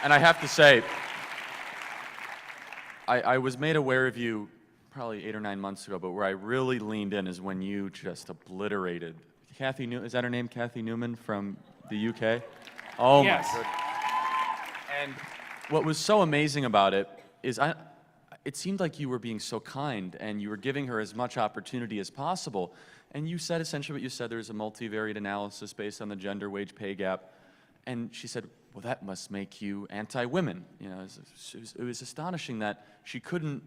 And I have to say, I was made aware of you probably 8 or 9 months ago, but where I really leaned in is when you just obliterated Cathy Newman. Is that her name, Cathy Newman from the UK? Oh Yes. my goodness. And what was so amazing about it is it seemed like you were being so kind and you were giving her as much opportunity as possible. And you said essentially what you said, there was a multivariate analysis based on the gender wage pay gap. And she said, well, that must make you anti-women. You know, it was astonishing that she couldn't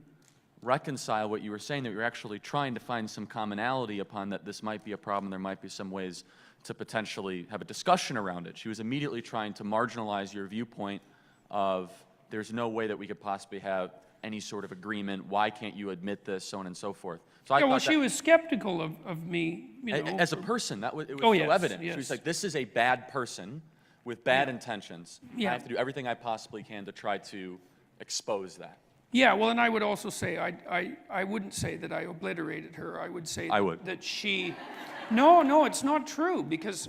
reconcile what you were saying, that you were actually trying to find some commonality upon that this might be a problem, there might be some ways to potentially have a discussion around it. She was immediately trying to marginalize your viewpoint of there's no way that we could possibly have any sort of agreement, why can't you admit this, so on and so forth. So I well, she was skeptical of me, you know. As a person, it was so evident. Yes. She was like, this is a bad person with bad intentions. Yeah. I have to do everything I possibly can to try to expose that. Yeah, well, and I would also say, I wouldn't say that I obliterated her. I would say that she... No, it's not true, because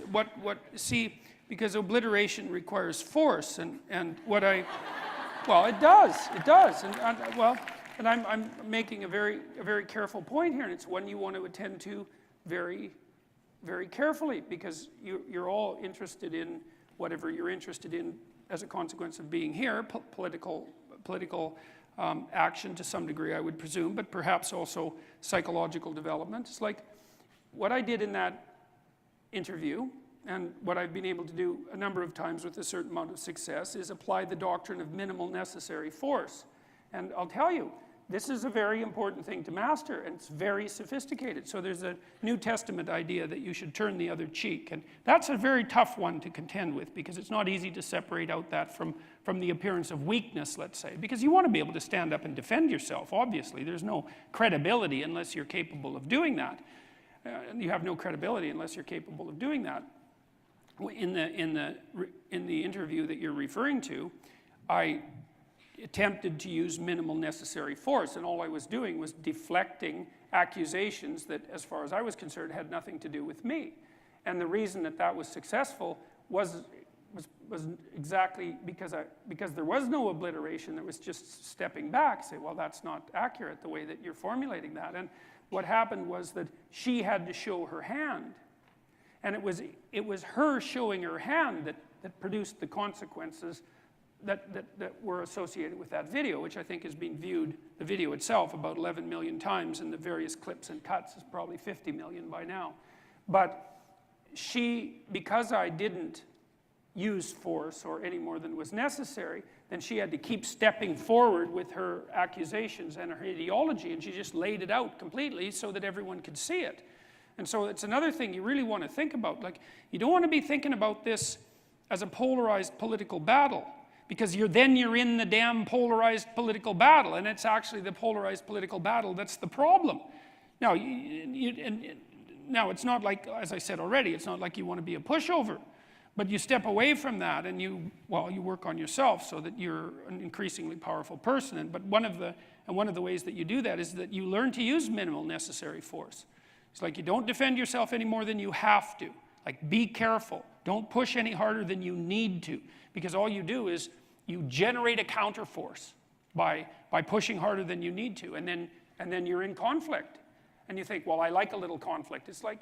because obliteration requires force, and what I... Well, it does, and I'm making a very careful point here, and it's one you want to attend to very, very carefully, because you're all interested in whatever you're interested in as a consequence of being here, political action to some degree, I would presume, but perhaps also psychological development. It's like what I did in that interview, and what I've been able to do a number of times with a certain amount of success, is apply the doctrine of minimal necessary force. And I'll tell you, this is a very important thing to master, and it's very sophisticated. So there's a New Testament idea that you should turn the other cheek, and that's a very tough one to contend with, because it's not easy to separate out that from the appearance of weakness, let's say, because you want to be able to stand up and defend yourself, obviously. There's no credibility unless you're capable of doing that. You have no credibility unless you're capable of doing that. In the interview that you're referring to, I attempted to use minimal necessary force, and all I was doing was deflecting accusations that, as far as I was concerned, had nothing to do with me. And the reason that was successful was exactly because there was no obliteration. There was just stepping back, say, well, that's not accurate the way that you're formulating that. And what happened was that she had to show her hand, and it was her showing her hand that produced the consequences that were associated with that video, which I think has been viewed, the video itself, about 11 million times, and the various clips and cuts is probably 50 million by now. But because I didn't use force or any more than was necessary, then she had to keep stepping forward with her accusations and her ideology, and she just laid it out completely so that everyone could see it. And so it's another thing you really want to think about. Like, you don't want to be thinking about this as a polarized political battle, because then you're in the damn polarized political battle, and it's actually the polarized political battle that's the problem. Now, now it's not like, as I said already, it's not like you want to be a pushover, but you step away from that and you work on yourself so that you're an increasingly powerful person. But one of the ways that you do that is that you learn to use minimal necessary force. It's like you don't defend yourself any more than you have to. Like, be careful. Don't push any harder than you need to, because all you do is you generate a counterforce by pushing harder than you need to, and then you're in conflict. And you think, well, I like a little conflict. It's like,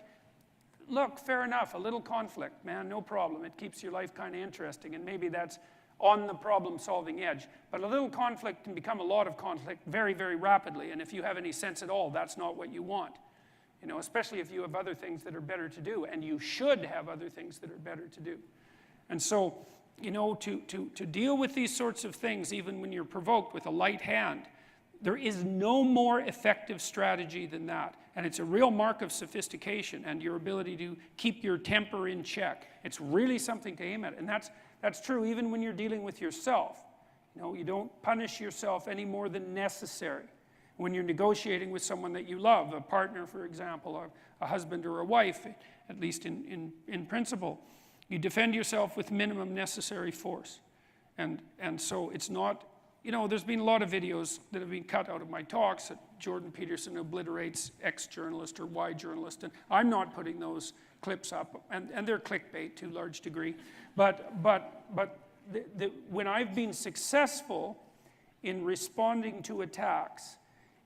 look, fair enough, a little conflict, man, no problem. It keeps your life kind of interesting, and maybe that's on the problem-solving edge. But a little conflict can become a lot of conflict very, very rapidly, and if you have any sense at all, that's not what you want. You know, especially if you have other things that are better to do, and you should have other things that are better to do. And so, you know, to deal with these sorts of things, even when you're provoked with a light hand, there is no more effective strategy than that. And it's a real mark of sophistication and your ability to keep your temper in check. It's really something to aim at. And that's true even when you're dealing with yourself. You know, you don't punish yourself any more than necessary. When you're negotiating with someone that you love, a partner, for example, or a husband or a wife, at least in principle, you defend yourself with minimum necessary force. And so it's not, you know, there's been a lot of videos that have been cut out of my talks that Jordan Peterson obliterates X journalist or Y journalist, and I'm not putting those clips up, and they're clickbait to a large degree. But when I've been successful in responding to attacks,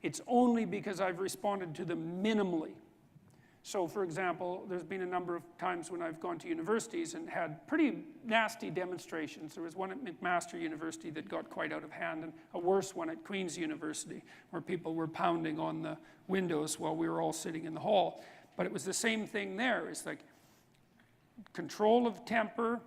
it's only because I've responded to them minimally. So, for example, there's been a number of times when I've gone to universities and had pretty nasty demonstrations. There was one at McMaster University that got quite out of hand, and a worse one at Queen's University, where people were pounding on the windows while we were all sitting in the hall. But it was the same thing there. It's like control of temper,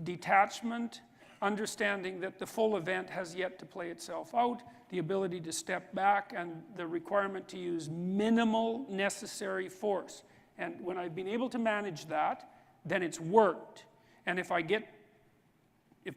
detachment, understanding that the full event has yet to play itself out, the ability to step back, and the requirement to use minimal necessary force. And when I've been able to manage that, then it's worked. And if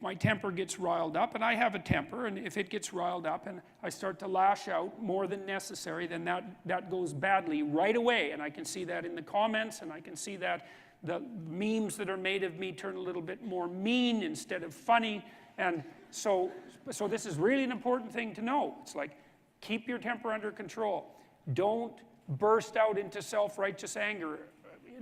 my temper gets riled up, and I have a temper, and if it gets riled up and I start to lash out more than necessary, then that goes badly right away. And I can see that in the comments, and I can see that the memes that are made of me turn a little bit more mean instead of funny. And so this is really an important thing to know. It's like, keep your temper under control. Don't burst out into self-righteous anger,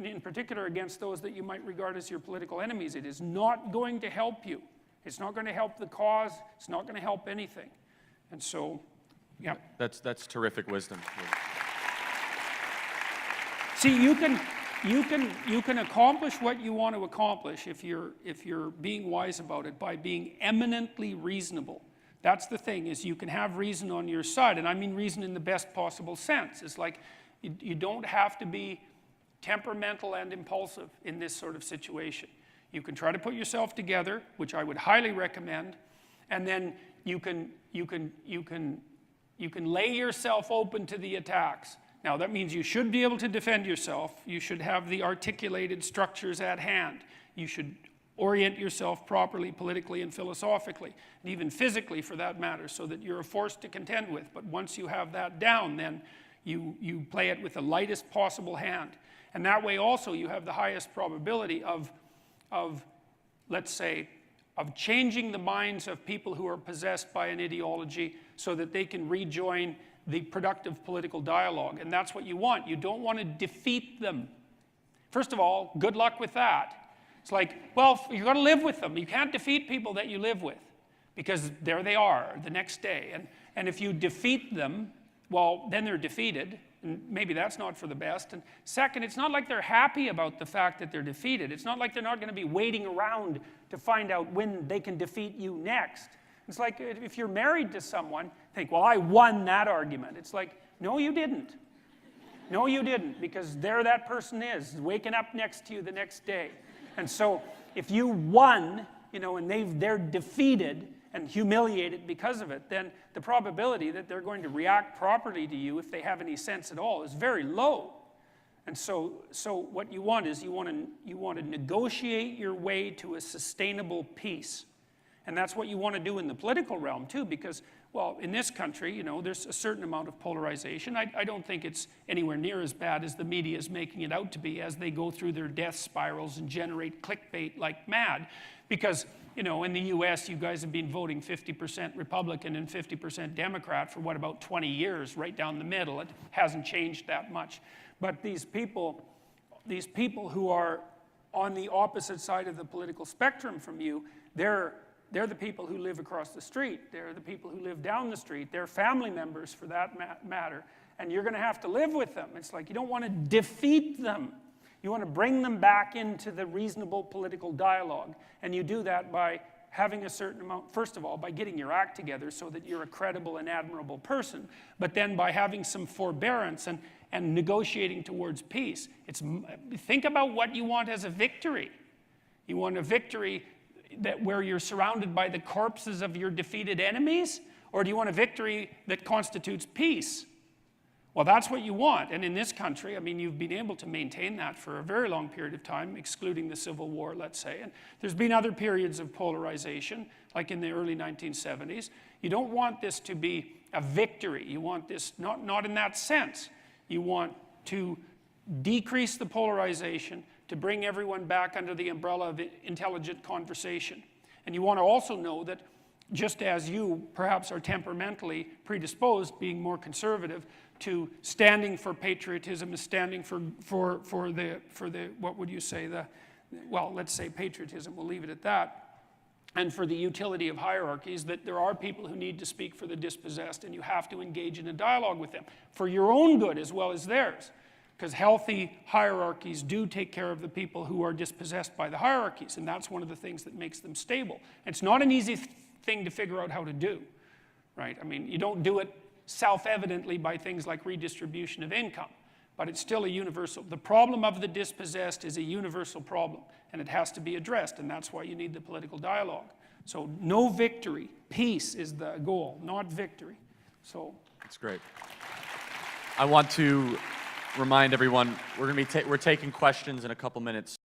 in particular against those that you might regard as your political enemies. It is not going to help you. It's not going to help the cause. It's not going to help anything. And so, yeah. That's terrific wisdom. See, you can accomplish what you want to accomplish if you're being wise about it by being eminently reasonable. That's the thing, is you can have reason on your side, and I mean reason in the best possible sense. It's like you don't have to be temperamental and impulsive in this sort of situation. You can try to put yourself together, which I would highly recommend, and then you can lay yourself open to the attacks. Now, that means you should be able to defend yourself. You should have the articulated structures at hand. You should orient yourself properly, politically and philosophically, and even physically for that matter, so that you're a force to contend with. But once you have that down, then you play it with the lightest possible hand. And that way also you have the highest probability of let's say, of changing the minds of people who are possessed by an ideology so that they can rejoin the productive political dialogue. And that's what you want. You don't want to defeat them. First of all, good luck with that. It's like, well, you've got to live with them. You can't defeat people that you live with, because there they are the next day. And if you defeat them, well, then they're defeated. And maybe that's not for the best. And second, it's not like they're happy about the fact that they're defeated. It's not like they're not going to be waiting around to find out when they can defeat you next. It's like if you're married to someone, think, well, I won that argument. It's like, no, you didn't. No, you didn't, because there that person is, waking up next to you the next day. And so if you won, and they're defeated and humiliated because of it, then the probability that they're going to react properly to you, if they have any sense at all, is very low. And so what you want is you want to negotiate your way to a sustainable peace. And that's what you want to do in the political realm too, because, well, in this country, there's a certain amount of polarization. I don't think it's anywhere near as bad as the media is making it out to be, as they go through their death spirals and generate clickbait like mad. Because, in the US, you guys have been voting 50% Republican and 50% Democrat for what, about 20 years, right down the middle. It hasn't changed that much. But these people who are on the opposite side of the political spectrum from you, they're the people who live across the street. They're the people who live down the street. They're family members, for that matter. And you're going to have to live with them. It's like you don't want to defeat them. You want to bring them back into the reasonable political dialogue. And you do that by having a certain amount, first of all, by getting your act together so that you're a credible and admirable person, but then by having some forbearance and negotiating towards peace. Think about what you want as a victory. You want a victory where you're surrounded by the corpses of your defeated enemies? Or do you want a victory that constitutes peace? Well, that's what you want. And in this country, you've been able to maintain that for a very long period of time, excluding the Civil War, let's say. And there's been other periods of polarization, like in the early 1970s. You don't want this to be a victory. You want this, not in that sense. You want to decrease the polarization, to bring everyone back under the umbrella of intelligent conversation. And you want to also know that just as you perhaps are temperamentally predisposed, being more conservative, to standing for patriotism, standing for the what would you say, well, let's say patriotism, we'll leave it at that. and for the utility of hierarchies, that there are people who need to speak for the dispossessed, and you have to engage in a dialogue with them for your own good as well as theirs. Because healthy hierarchies do take care of the people who are dispossessed by the hierarchies, and that's one of the things that makes them stable. It's not an easy thing to figure out how to do, right? I mean, you don't do it self-evidently by things like redistribution of income, but it's still a universal. The problem of the dispossessed is a universal problem, and it has to be addressed, and that's why you need the political dialogue. So no victory, peace is the goal, not victory. So that's great. I want to remind everyone we're taking questions in a couple minutes.